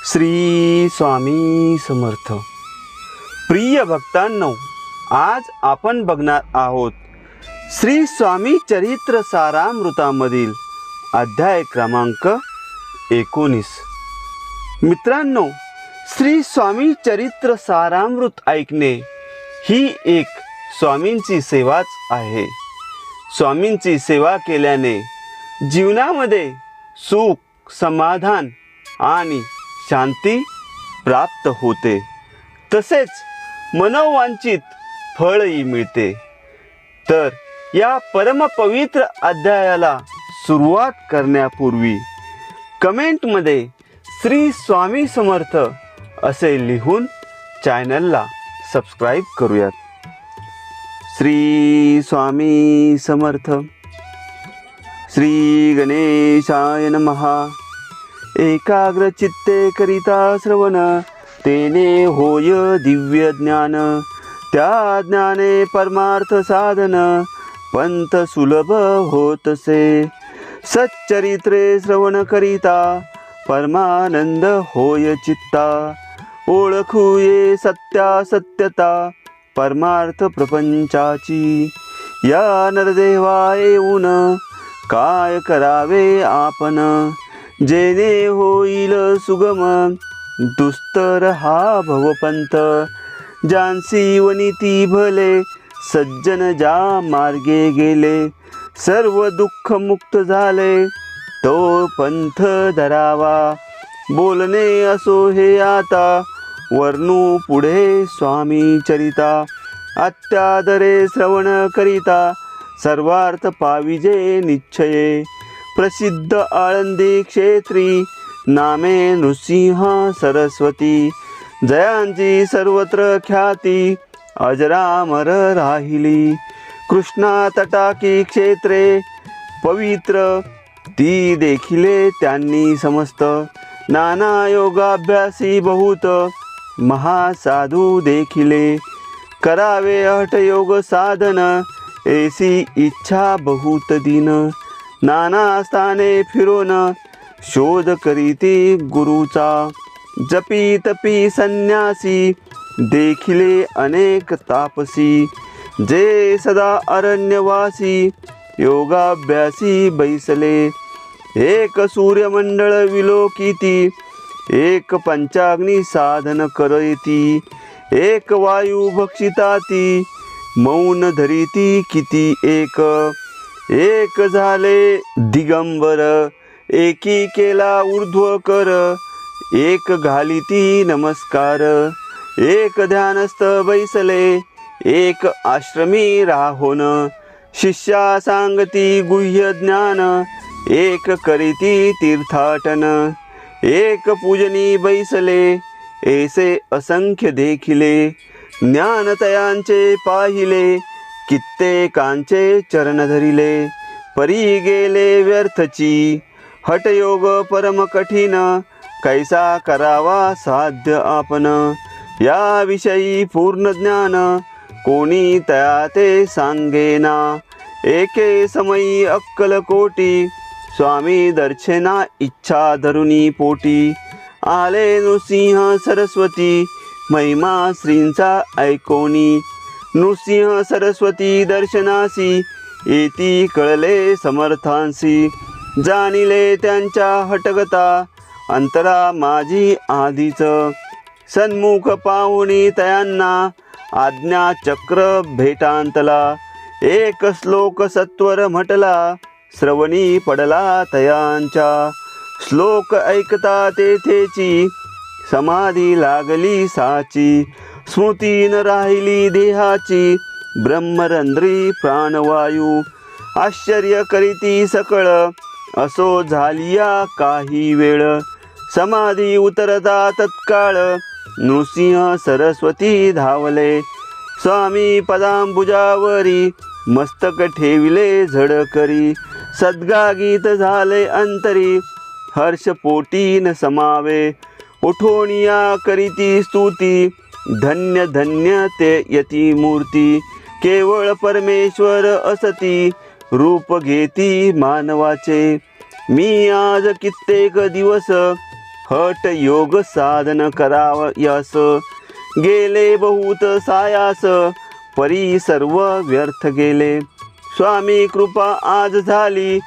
श्री स्वामी समर्थ. प्रिय भक्तांनो, आज आपण बघणार आहोत श्री स्वामी चरित्र सारामृतामधील अध्याय क्रमांक 19. मित्रांनो, श्री स्वामी चरित्र सारामृत ऐकणे ही एक स्वामींची सेवाच आहे. स्वामींची सेवा केल्याने जीवनामध्ये सुख, समाधान आणि शांती प्राप्त होते, तसेच मनोवांछित फळही मिळते. तर या परमपवित्र अध्यायाला सुरुवात करण्यापूर्वी कमेंटमध्ये श्री स्वामी समर्थ असे लिहून चॅनलला सबस्क्राईब करूयात. श्री स्वामी समर्थ. श्री गणेशाय नमः. एकाग्र चित्ते करिता श्रवण, तेने होय दिव्य ज्ञान. त्या ज्ञाने परमार्थ साधन, पंथ सुलभ होतसे. सच्चरित्रे श्रवण करिता, परमानंद होय चित्ता. ओळखू ये सत्यासत्यता, परमार्थ प्रपंचाची. या नरदेवा येऊन, काय करावे आपण. जेणे होईल सुगम, दुस्तर हा भवपंथ. जानसी वनिती भले, सज्जन ज्या मार्गे गेले. सर्व दुःख मुक्त झाले, तो पंथ धरावा. बोलणे असो हे आता, वर्णू पुढे स्वामी चरिता. अत्यादरे श्रवण करिता, सर्वार्थ पाविजे निश्चये. प्रसिद्ध आळंदी क्षेत्री, नामे नृसिंह सरस्वती. जयांची सर्वत्र ख्याती, अजरामर राहिली. कृष्णा तटाकी क्षेत्रे पवित्र, ती देखिले त्यांनी समस्त. नाना योगाभ्यासी बहुत, महासाधू देखिले. करावे हठयोग साधन, ऐसी इच्छा बहुत दिन. नाना स्थाने फिरून, शोध करीती गुरुचा. जपी तपी संन्यासी, देखिले अनेक तापसी. जे सदा अरण्यवासी, योगाभ्यासी बैसले. एक सूर्यमंडळ विलोकिती, एक पंचाग्नी साधन करती. एक वायू भक्षिताती, मौन धरिती किती एक. एक झाले दिगंबर, एकी केला ऊर्ध्व कर. एक घालिती नमस्कार, एक ध्यानस्थ बैसले. एक आश्रमी राहोन, शिष्या सांगती गुह्य ज्ञान. एक करीती तीर्थाटन, एक पूजनी बैसले. ऐसे असंख्य देखिले, ज्ञानतयांचे पाहिले. कित्येकांचे चरण धरिले, परी गेले व्यर्थची. हठयोग परम कठीण, कैसा करावा साध्य आपण. या विषयी पूर्ण ज्ञान, कोणी तया ते सांगेना. एके समयी अक्कल कोटी, स्वामी दर्शना इच्छा धरुनी पोटी. आले नृसिंह सरस्वती, महिमा श्रींचा ऐकोनी. नृसिंह सरस्वती दर्शनासी, येती कळले समर्थांसी. जाणिले त्यांच्या हटगता, अंतरा माझी आधीच. सन्मुख पाहुणी तयांना, आज्ञा चक्र भेटांतला. एक श्लोक सत्वर म्हटला, श्रवणी पडला तयांच्या. श्लोक ऐकता तेथेची, समाधी लागली साची. स्मृती न राहिली देहाची, ब्रह्मरंध्री प्राणवायू. आश्चर्य करीती सकळ, असो झालिया काही वेळ. समाधी उतरता तत्काळ, नृसिंह सरस्वती धावले. स्वामी पदांबुजावरी, मस्तक ठेविले झड करी. सद्गागीत झाले अंतरी, हर्ष पोटी न समावे. उठोनिया करीती स्तुती, धन्य धन्य ते यती मूर्ती. केवळ परमेश्वर असती, रूप घेती मानवाचे. मी आज कित्येक दिवस हट योग साधन करावयास, गेले बहुत सायास, परी सर्व व्यर्थ गेले. स्वामी कृपा आज झाली,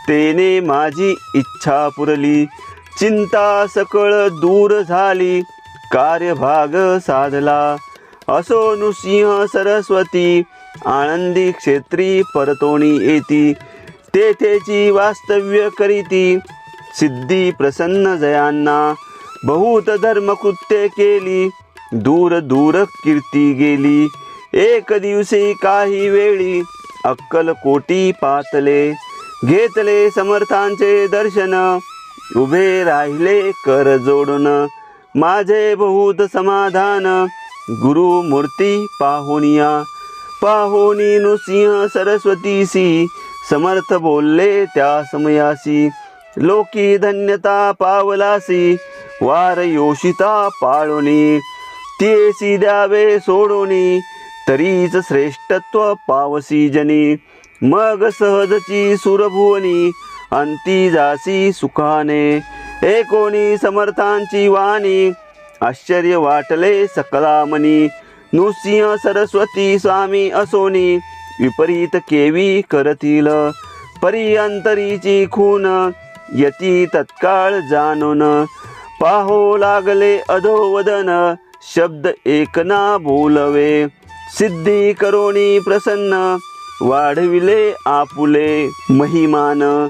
तेने माझी इच्छा पुरली. चिंता सकळ दूर झाली, कार्यभाग साधला. असो नृसिंह सरस्वती, आनंदी क्षेत्री परतोणी येती. तेथेची वास्तव्य करीती, सिद्धी प्रसन्न जयांना. बहुत धर्मकृत्ये केली, दूर दूर कीर्ती गेली. एक दिवशी काही वेळी, अक्कलकोटी पातले. घेतले समर्थांचे दर्शन, उभे राहिले कर जोडून. माझे बहुत समाधान, गुरुमूर्ती पाहुनिया. पाहुनी नृसिंह सरस्वतीसी, समर्थ बोलले त्या समयासी. लोकी धन्यता पावलासी, वार योषिता पाळोनी. तियेसी द्यावे सोडोनी, तरीच श्रेष्ठत्व पावसी जनी. मग सहजची सुरभुवनी, अंती जासी सुखाने. एकोणी समर्थांची वाणी, आश्चर्य वाटले सकला मनी. नृसिंह सरस्वती स्वामी असोनी, विपरीत केवी करतील. परी अंतरीची खून, यती तत्काळ जाणून. पाहो लागले अधोवदन, शब्द एकना बोलवे. सिद्धी करोनी प्रसन्न, वाढविले आपुले महिमान.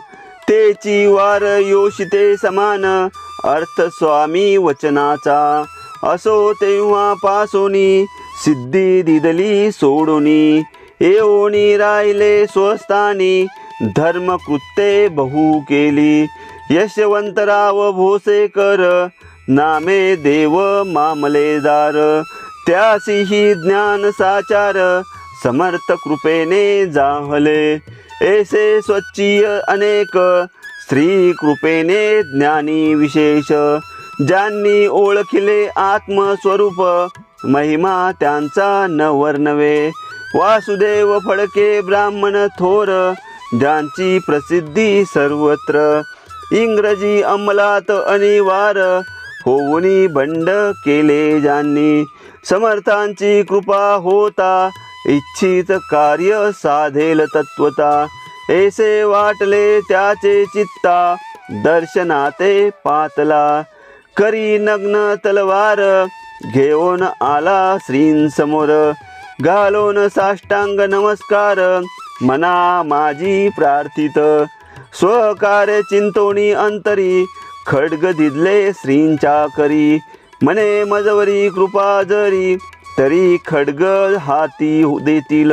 तेची वार योषिते समान, अर्थ स्वामी वचनाचा. असो तेव्हा पासोनी, सिद्धी दिदली सोडोनी. येऊनी राहिले स्वस्थानी, धर्मकृत्ये बहु केली. यशवंतराव भोसेकर, नामे देव मामलेदार. त्यासीही ज्ञान साचार, समर्थ कृपेने जाहले. ऐसे स्वच्छीय अनेक, श्री कृपेने ज्ञानी विशेष. ज्यांनी ओळखिले आत्मस्वरूप, महिमा त्यांचा न वर्णवे. वासुदेव फडके ब्राह्मण थोर, ज्यांची प्रसिद्धी सर्वत्र. इंग्रजी अंमलात अनिवार, होऊनी बंड केले ज्यांनी. समर्थांची कृपा होता, इच्छित कार्य साधेल तत्वता. ऐसे वाटले त्याचे चित्ता, दर्शनाते पातला. करी नग्न तलवार, घेऊन आला श्रींसमोर. घालून साष्टांग नमस्कार, मना माझी प्रार्थित. स्वकार्य चिंतोनी अंतरी, खड्ग दिदले श्रींच्या करी. मने मजवरी कृपा जरी, तरी खड्ग हाती देतील.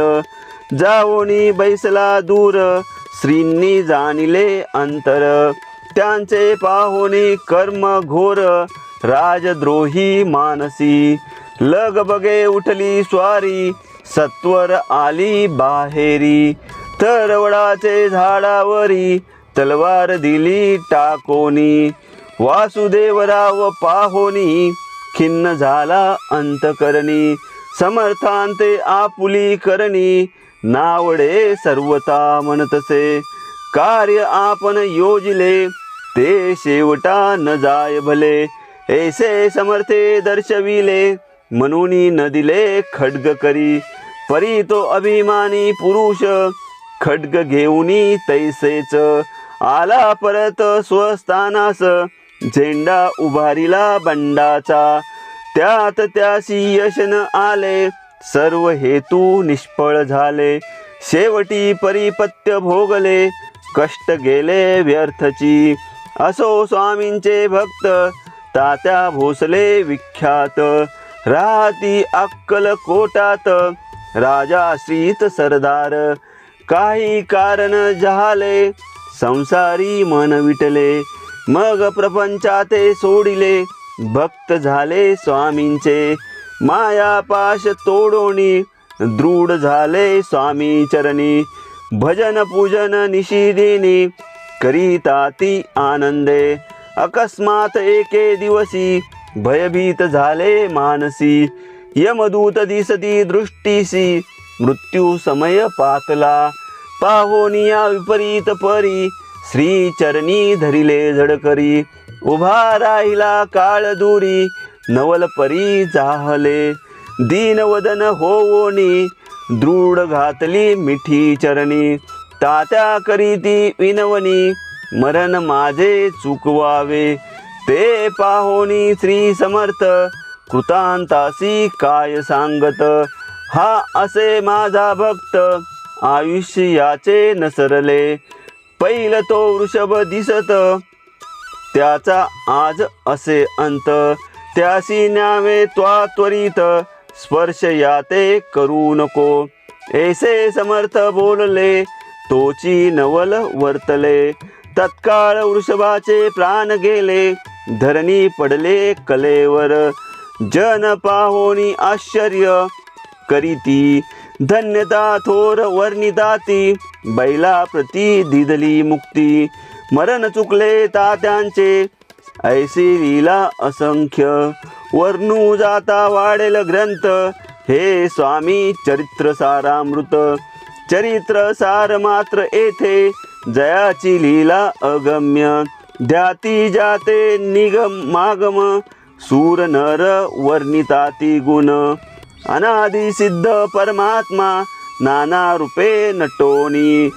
जावोनी बैसला दूर, श्रींनी जाणिले अंतर. त्यांचे पाहोनी कर्म घोर, राजद्रोही मानसी. लगबगे उठली स्वारी, सत्वर आली बाहेरी. तरवडाचे झाडावरी, तलवार दिली टाकोनी. वासुदेवराव पाहोनी, खिन्न झाला अंतकरणी. समर्थांते आपुली करणी, नावडे सर्वता म्हणतसे. कार्य आपण योजिले, ते शेवटा न जाय भले. ऐसे समर्थे दर्शविले, म्हणूनी न दिले खड्ग करी. परी तो अभिमानी पुरुष, खड्ग घेऊनी तैसेच. आला परत स्वस्थानास, झेंडा उभारिला बंडाचा. त्यात त्यासी यश न आले, सर्व हेतू निष्फळ झाले. शेवटी परिपत्य भोगले, कष्ट गेले व्यर्थची. असो स्वामींचे भक्त, तात्या भोसले विख्यात. राहती अक्कलकोटात, राजा श्रीत सरदार. काही कारण झाले, संसारी मन विटले. मग प्रपंचाते सोडिले, भक्त झाले स्वामींचे. माया पाश तोडोनी, दृढ झाले स्वामी चरणी. भजन पूजन निशिदिनी, करीताती आनंदे. अकस्मात एके दिवसी, भयभीत झाले मानसी. यमदूत दिसती दृष्टीसी, मृत्यू समय पातला. पाहोनिया विपरीत परी, श्री चरणी धरिले झडकरी. उभा राहिला काळ दूरी नवल परी जाहले दीनवदन होवोनी दृढ घातली मिठी चरणी तात्या करीती विनवणी मरण माझे चुकवावे ते पाहोनी श्री समर्थ कृतांतासी काय सांगत हा असे माझा भक्त आयुष्य याचे नसरले पैल तो वृषभ दिसत त्याचा आज असे अंत त्यासी न्यावे त्वरित स्पर्श याते करू नको ऐसे समर्थ बोलले तोची नवल वर्तले तत्काळ वृषभाचे प्राण गेले धरणी पडले कलेवर जन पाहोनी आश्चर्य करीती धन्यता थोर वर्णिताती बैला प्रती दिदली मुक्ती मरण चुकले तात्यांचे ऐसी लीला असंख्य वर्णू जाता वाढेल ग्रंथ हे स्वामी चरित्र सारामृत चरित्र सार मात्र येथे जयाची लीला अगम्य ध्याती जाते निगम मागम सूर नर वर्णिताती गुण अनादि सिद्ध परमात्मा नाना रूपे नटोनी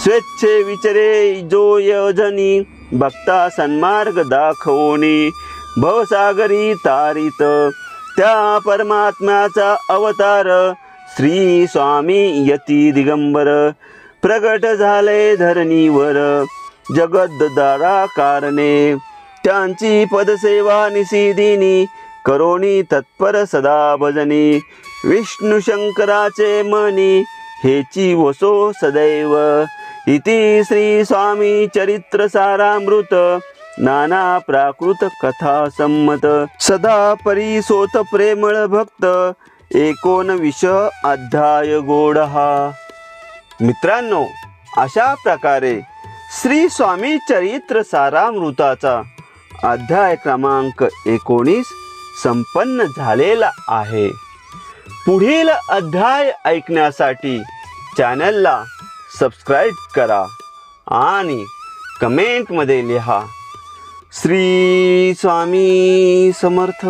स्वेच्छे विचरे जो योजनी भक्ता सन्मार्ग दाखवोनी भवसागरी तारित त्या परमात्म्याचा अवतार श्री स्वामी यती दिगंबर प्रगट झाले धरणीवर जगद्दारा कारणे त्यांची पदसेवा निसिदिनी करोनी तत्पर सदा भजनी विष्णू शंकराचे मनी हेची वसो सदैव इति श्री स्वामी चरित्र सारामृत नाना प्राकृत कथा संमत सदा परिसोत प्रेमळ भक्त 19 अध्याय गोडहा। मित्रांनो, अशा प्रकारे श्री स्वामी चरित्र सारामृताचा अध्याय क्रमांक 19 संपन्न झालेला आहे। पुढील अध्याय ऐकण्यासाठी चॅनलला सबस्क्राईब करा आणि कमेंटमध्ये लिहा। श्री स्वामी समर्थ।